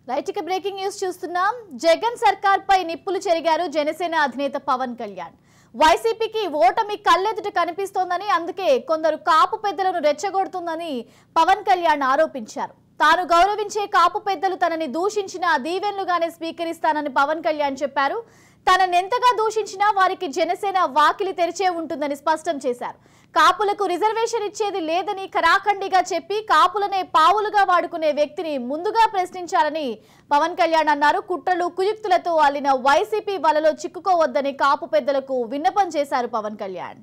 Right కి breaking news చూస్తున్నాం. జగన్ సర్కార్ పై నిప్పులు చెరిగారు జనసేన అధినేత పవన్ కళ్యాణ్. వైసీపీకి ఓటమి కళ్ళెదుట కనిపిస్తోందని, అందుకే కొందరు కాపు పెద్దలను రెచ్చగొడుతుందని పవన్ కళ్యాణ్ ఆరోపించారు. తాను గౌరవించే కాపు పెద్దలు తనని దూషించినా దీవెన్లుగానే స్వీకరిస్తానని పవన్ కళ్యాణ్ చెప్పారు. తననెంతగా దూషించినా వారికి జనసేన వాకిలి తెరిచే ఉంటుందని స్పష్టం చేశారు. కాపులకు రిజర్వేషన్ ఇచ్చేది లేదని ఖరాఖండిగా చెప్పి కాపులనే పావులుగా వాడుకునే వ్యక్తిని ముందుగా ప్రశ్నించాలని పవన్ కళ్యాణ్ అన్నారు. కుట్రలు కుయుక్తులతో అల్లిన వైసీపీ వలలో చిక్కుకోవద్దని కాపు పెద్దలకు విన్నపం చేశారు పవన్ కళ్యాణ్.